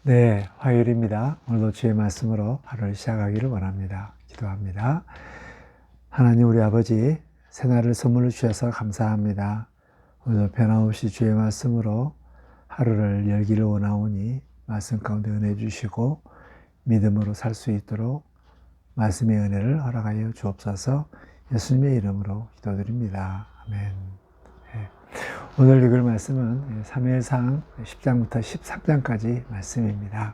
네, 화요일입니다. 오늘도 주의 말씀으로 하루를 시작하기를 원합니다. 기도합니다. 하나님 우리 아버지, 새날을 선물로 주셔서 감사합니다. 오늘도 변함없이 주의 말씀으로 하루를 열기를 원하오니 말씀 가운데 은혜 주시고 믿음으로 살 수 있도록 말씀의 은혜를 허락하여 주옵소서. 예수님의 이름으로 기도드립니다. 아멘. 네. 오늘 읽을 말씀은 사무엘상 10장부터 13장까지 말씀입니다.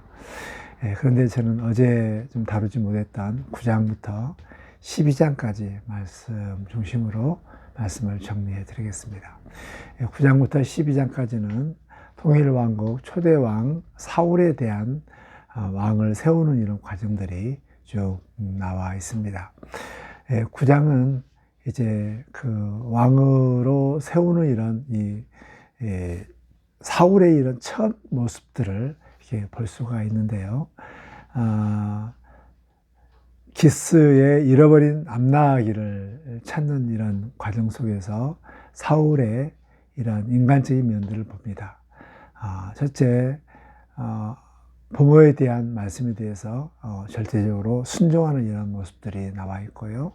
그런데 저는 어제 좀 다루지 못했던 9장부터 12장까지 말씀 중심으로 말씀을 정리해 드리겠습니다. 9장부터 12장까지는 통일왕국 초대왕 사울에 대한 왕을 세우는 이런 과정들이 쭉 나와 있습니다. 9장은 이제 그 왕으로 세우는 이런 사울의 이런 첫 모습들을 이렇게 볼 수가 있는데요. 기스의 잃어버린 암나아기를 찾는 이런 과정 속에서 사울의 이런 인간적인 면들을 봅니다. 첫째, 부모에 대한 말씀에 대해서 절대적으로 순종하는 이런 모습들이 나와 있고요.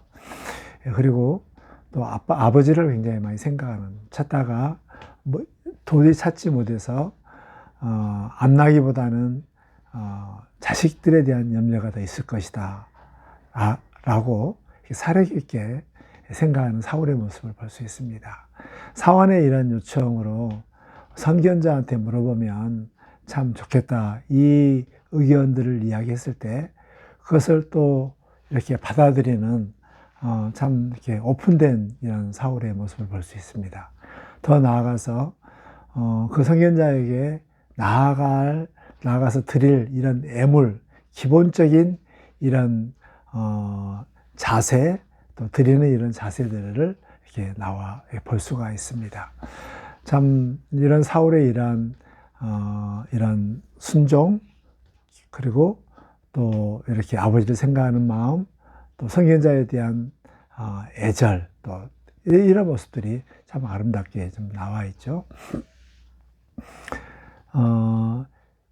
그리고 또 아버지를 굉장히 많이 생각하는, 찾다가 도저히 찾지 못해서 암나기보다는 자식들에 대한 염려가 더 있을 것이다 라고 사려 깊게 생각하는 사울의 모습을 볼 수 있습니다. 사환의 이런 요청으로 선견자한테 물어보면 참 좋겠다, 이 의견들을 이야기했을 때 그것을 또 이렇게 받아들이는 참 이렇게 오픈된 이런 사울의 모습을 볼 수 있습니다. 더 나아가서 그 선견자에게 나아가서 드릴 이런 애물, 기본적인 이런 자세, 또 드리는 이런 자세들을 이렇게 나와 볼 수가 있습니다. 참 이런 사울의 이런 순종, 그리고 또 이렇게 아버지를 생각하는 마음, 또 선견자에 대한 애절, 또 이런 모습들이 참 아름답게 좀 나와 있죠.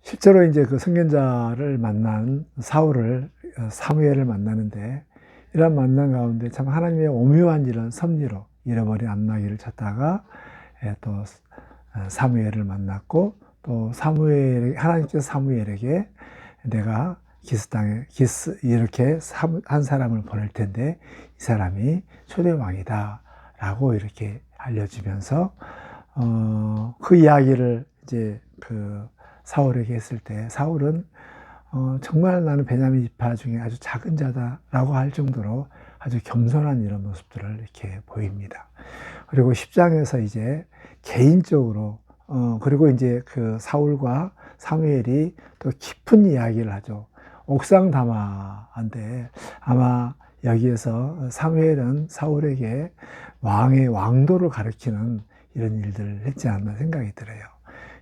실제로 이제 그 선견자를 만난 사무엘을 만나는데, 이런 만남 가운데 참 하나님의 오묘한 이런 섭리로 잃어버린 암나기를 찾다가 또 사무엘을 만났고, 또 하나님께서 사무엘에게 내가 이렇게 한 사람을 보낼 텐데 이 사람이 초대왕이다 라고 이렇게 알려주면서 그 이야기를 이제 그 사울에게 했을 때, 사울은 정말 나는 베냐민 지파 중에 아주 작은 자다라고 할 정도로 아주 겸손한 이런 모습들을 이렇게 보입니다. 그리고 10장에서 이제 개인적으로 그리고 이제 그 사울과 사무엘이 또 깊은 이야기를 하죠. 옥상담화인데 아마 여기에서 사무엘은 사울에게 왕의 왕도를 가리키는 이런 일들을 했지 않나 생각이 들어요.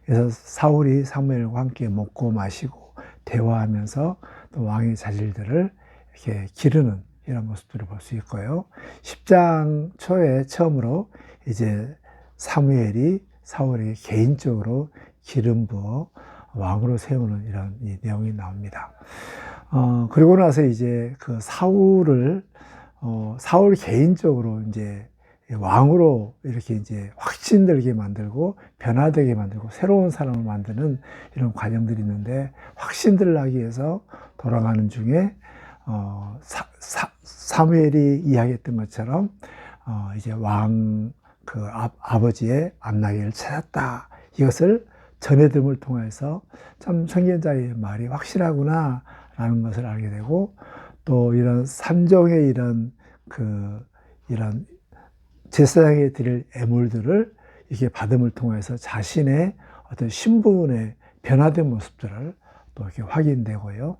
그래서 사울이 사무엘과 함께 먹고 마시고 대화하면서 또 왕의 자질들을 이렇게 기르는 이런 모습들을 볼 수 있고요. 10장 초에 처음으로 이제 사무엘이 사울에게 개인적으로 기름 부어 왕으로 세우는 이런 내용이 나옵니다. 그리고 나서 이제 그 사울 개인적으로 이제 왕으로 이렇게 이제 확신들게 만들고 변화되게 만들고 새로운 사람을 만드는 이런 과정들이 있는데, 확신들을 하기 위해서 돌아가는 중에 사무엘이 이야기했던 것처럼 이제 아버지의 암나기를 찾았다, 이것을 전해듦을 통해서 참 선견자의 말이 확실하구나 라는 것을 알게 되고, 또 이런 삼종의 이런 제사장에 드릴 애물들을 이렇게 받음을 통해서 자신의 어떤 신분의 변화된 모습들을 또 이렇게 확인되고요.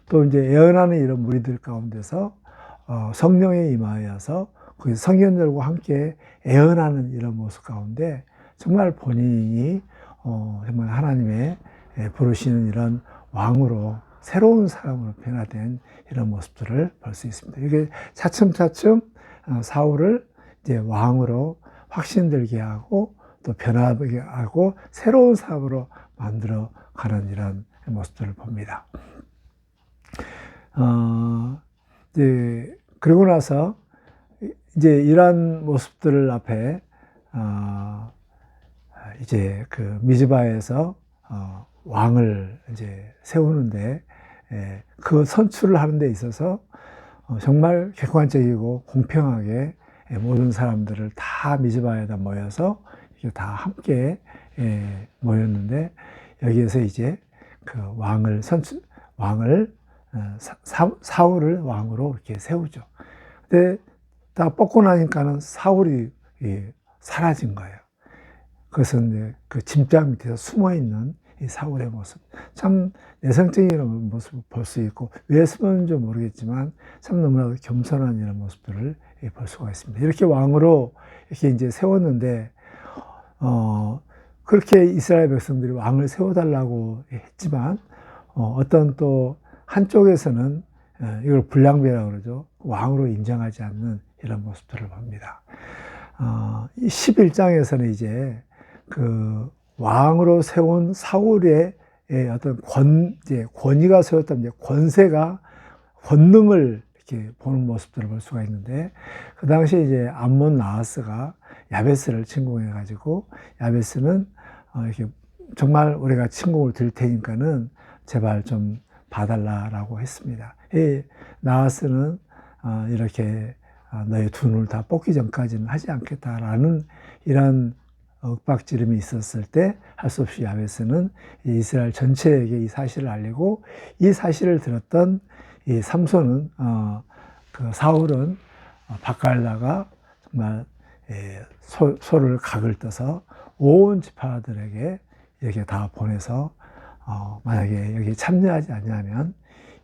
또 이제 애언하는 이런 무리들 가운데서 성령에 임하여서 그 선견들과 함께 애언하는 이런 모습 가운데 정말 본인이 정말 하나님의 부르시는 이런 왕으로 새로운 사람으로 변화된 이런 모습들을 볼 수 있습니다. 이게 차츰차츰 사울을 이제 왕으로 확신들게 하고 또 변화하게 하고 새로운 사람으로 만들어 가는 이런 모습들을 봅니다. 이제 그러고 나서 이제 이러한 모습들 앞에 이제 그 미즈바에서 왕을 이제 세우는데 그 선출을 하는 데 있어서 정말 객관적이고 공평하게 모든 사람들을 다 미즈바에다 모여서 이게 다 함께 모였는데 여기에서 이제 그 왕을 사울을 왕으로 이렇게 세우죠. 근데 다 뽑고 나니까는 사울이 사라진 거예요. 그것은 이제 그 짐짝 밑에서 숨어 있는 이 사울의 모습. 참 내성적인 이런 모습을 볼 수 있고, 왜 숨었는지 모르겠지만, 참 너무나도 겸손한 이런 모습들을 볼 수가 있습니다. 이렇게 왕으로 이렇게 이제 세웠는데, 그렇게 이스라엘 백성들이 왕을 세워달라고 했지만, 어떤 또 한쪽에서는 이걸 불량배라고 그러죠. 왕으로 인정하지 않는 이런 모습들을 봅니다. 11장에서는 이제 그 왕으로 세운 사울의 어떤 권위가 세웠다면 권세가 권능을 이렇게 보는 모습들을 볼 수가 있는데, 그 당시에 이제 암몬 나하스가 야베스를 침공해 가지고, 야베스는 이렇게 정말 우리가 침공을 드릴 테니까는 제발 좀 봐달라라고 했습니다. 나하스는 이렇게 너의 두 눈을 다 뽑기 전까지는 하지 않겠다라는 이런 윽박지름이 있었을 때 할 수 없이 야베스는 이스라엘 전체에게 이 사실을 알리고, 이 사실을 들었던 이 삼손은 그 사울은 바깥에다가 정말 소를 각을 떠서 온 지파들에게 이렇게 다 보내서 만약에 여기 참여하지 않냐면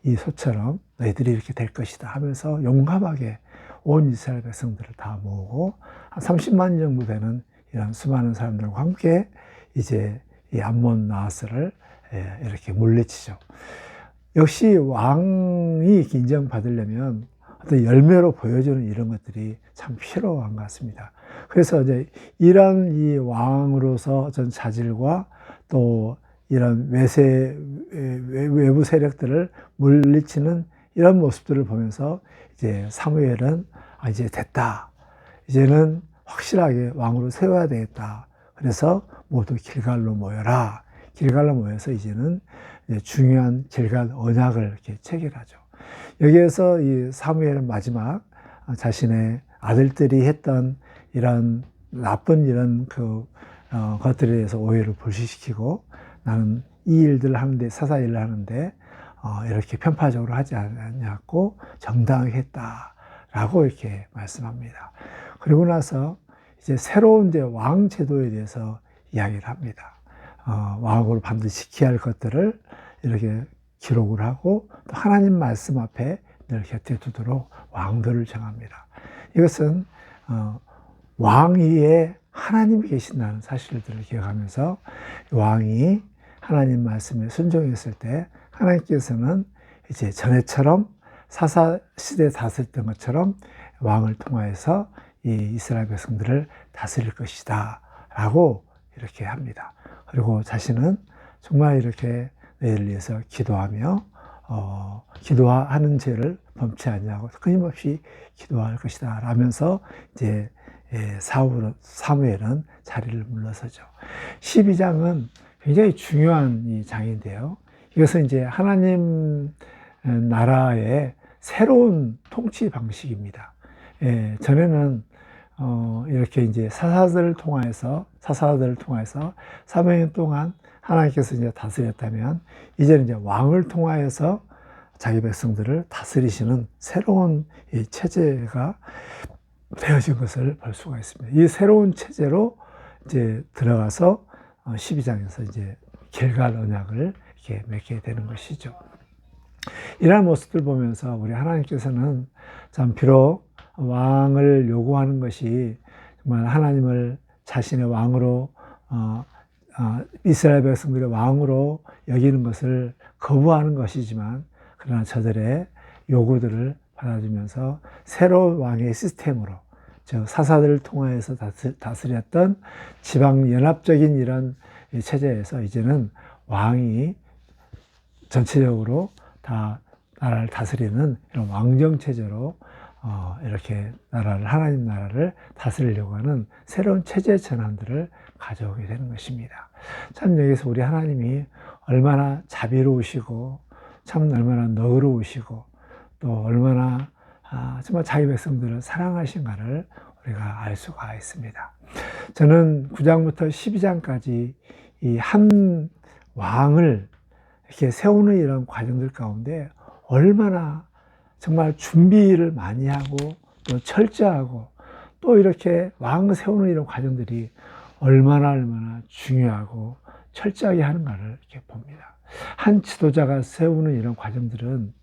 이 소처럼 너희들이 이렇게 될 것이다 하면서 용감하게 온 이스라엘 백성들을 다 모으고 한 30만 정도 되는 이런 수많은 사람들과 함께 이제 이 암몬 나하스를 이렇게 물리치죠. 역시 왕이 인정받으려면 어떤 열매로 보여주는 이런 것들이 참 필요한 것 같습니다. 그래서 이제 이런 이 왕으로서 어떤 자질과 또 이런 외부 세력들을 물리치는 이런 모습들을 보면서 이제 사무엘은 이제 됐다. 이제는 확실하게 왕으로 세워야 되겠다. 그래서 모두 길갈로 모여라. 길갈로 모여서 이제는 중요한 길갈 언약을 이렇게 체결하죠. 여기에서 이 사무엘은 마지막 자신의 아들들이 했던 이런 나쁜 이런 것들에 대해서 오해를 불식시키고, 나는 이 일들을 하는데, 사사일을 하는데 이렇게 편파적으로 하지 않았고 정당하게 했다라고 이렇게 말씀합니다. 그리고 나서 이제 새로운 이제 왕 제도에 대해서 이야기를 합니다. 왕으로 반드시 지켜야 할 것들을 이렇게 기록을 하고, 또 하나님 말씀 앞에 늘 곁에 두도록 왕들을 정합니다. 이것은 왕위에 하나님이 계신다는 사실들을 기억하면서 왕이 하나님 말씀에 순종했을 때 하나님께서는 이제 전에처럼 사사 시대에 다스렸던 것처럼 왕을 통하여서 이 이스라엘 백성들을 다스릴 것이다 라고 이렇게 합니다. 그리고 자신은 정말 이렇게 너희를 위해서 기도하며 기도하는 죄를 범치 아니하고 끊임없이 기도할 것이다 라면서 이제 사무엘은 자리를 물러서죠. 12장은 굉장히 중요한 이 장인데요. 이것은 이제 하나님 나라의 새로운 통치 방식입니다. 전에는 이렇게 이제 사사들을 통해서 3년 동안 하나님께서 이제 다스렸다면, 이제는 이제 왕을 통하여서 자기 백성들을 다스리시는 새로운 이 체제가 되어진 것을 볼 수가 있습니다. 이 새로운 체제로 이제 들어가서 12장에서 이제 길갈 언약을 이렇게 맺게 되는 것이죠. 이러한 모습들 보면서 우리 하나님께서는 참 비록 왕을 요구하는 것이 정말 하나님을 자신의 왕으로 이스라엘 백성들의 왕으로 여기는 것을 거부하는 것이지만, 그러나 저들의 요구들을 받아주면서 새로운 왕의 시스템으로, 즉 사사들을 통하여서 다스렸던 지방 연합적인 이런 체제에서 이제는 왕이 전체적으로 다 나라를 다스리는 이런 왕정체제로 이렇게 하나님 나라를 다스리려고 하는 새로운 체제 전환들을 가져오게 되는 것입니다. 참 여기서 우리 하나님이 얼마나 자비로우시고 참 얼마나 너그러우시고 또 얼마나 정말 자기 백성들을 사랑하신가를 우리가 알 수가 있습니다. 저는 9장부터 12장까지 이 한 왕을 이렇게 세우는 이런 과정들 가운데 얼마나 정말 준비를 많이 하고 또 철저하고 또 이렇게 왕을 세우는 이런 과정들이 얼마나 중요하고 철저하게 하는가를 이렇게 봅니다. 한 지도자가 세우는 이런 과정들은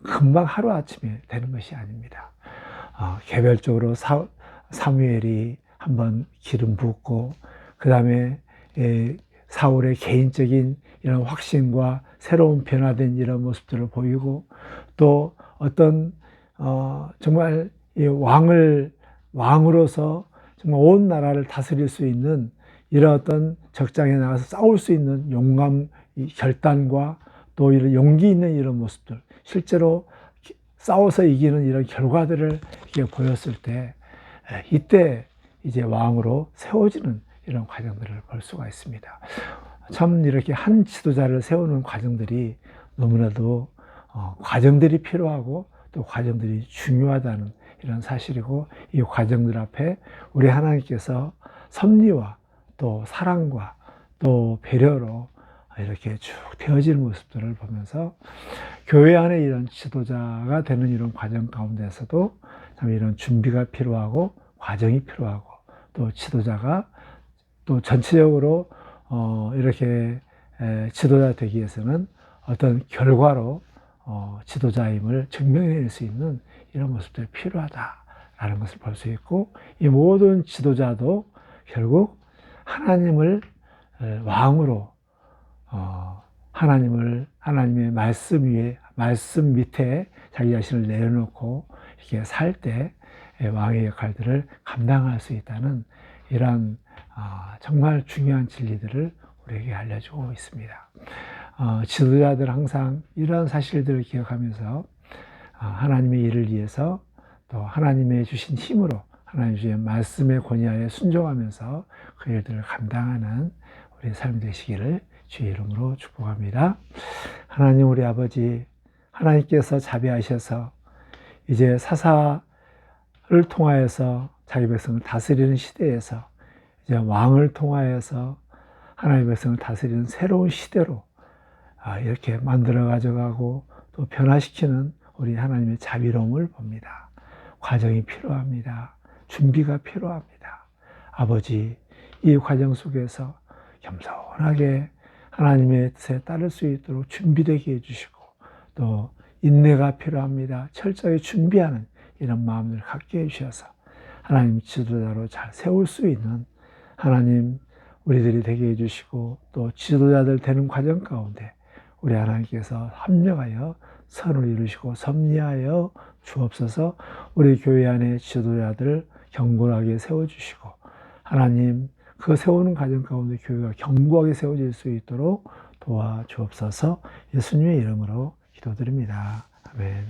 금방 하루아침에 되는 것이 아닙니다. 개별적으로 사무엘이 한번 기름 붓고 그 다음에 사울의 개인적인 이런 확신과 새로운 변화된 이런 모습들을 보이고 또 어떤 정말 이 왕으로서 정말 온 나라를 다스릴 수 있는 이런 어떤 적장에 나가서 싸울 수 있는 용감, 결단과 또 이런 용기 있는 이런 모습들, 실제로 싸워서 이기는 이런 결과들을 이렇게 보였을 때 이때 이제 왕으로 세워지는 이런 과정들을 볼 수가 있습니다. 참 이렇게 한 지도자를 세우는 과정들이 너무나도 과정들이 필요하고 또 과정들이 중요하다는 이런 사실이고 이 과정들 앞에 우리 하나님께서 섭리와 또 사랑과 또 배려로 이렇게 쭉 되어지는 모습들을 보면서 교회 안에 이런 지도자가 되는 이런 과정 가운데서도 참 이런 준비가 필요하고 과정이 필요하고 또 지도자가 또 전체적으로 이렇게 지도자 되기 위해서는 어떤 결과로 지도자임을 증명해낼 수 있는 이런 모습들이 필요하다라는 것을 볼 수 있고 이 모든 지도자도 결국 하나님을 왕으로 하나님의 말씀 밑에 자기 자신을 내려놓고 이렇게 살 때 왕의 역할들을 감당할 수 있다는 이러한 정말 중요한 진리들을 우리에게 알려주고 있습니다. 지도자들 항상 이런 사실들을 기억하면서 하나님의 일을 위해서 또 하나님의 주신 힘으로 하나님 주신 말씀의 권위하에 순종하면서 그 일들을 감당하는 우리 삶이 되시기를 주의 이름으로 축복합니다. 하나님 우리 아버지, 하나님께서 자비하셔서 이제 사사를 통하여서 자기 백성을 다스리는 시대에서 이제 왕을 통하여서 하나님의 백성을 다스리는 새로운 시대로 이렇게 만들어 가져가고 또 변화시키는 우리 하나님의 자비로움을 봅니다. 과정이 필요합니다. 준비가 필요합니다. 아버지, 이 과정 속에서 겸손하게 하나님의 뜻에 따를 수 있도록 준비되게 해주시고 또 인내가 필요합니다. 철저히 준비하는 이런 마음을 갖게 해주셔서 하나님 지도자로 잘 세울 수 있는 하나님 우리들이 되게 해주시고 또 지도자들 되는 과정 가운데 우리 하나님께서 합력하여 선을 이루시고 섭리하여 주옵소서. 우리 교회 안에 지도자들을 견고하게 세워주시고 하나님 그 세우는 과정 가운데 교회가 견고하게 세워질 수 있도록 도와주옵소서. 예수님의 이름으로 기도드립니다. 아멘.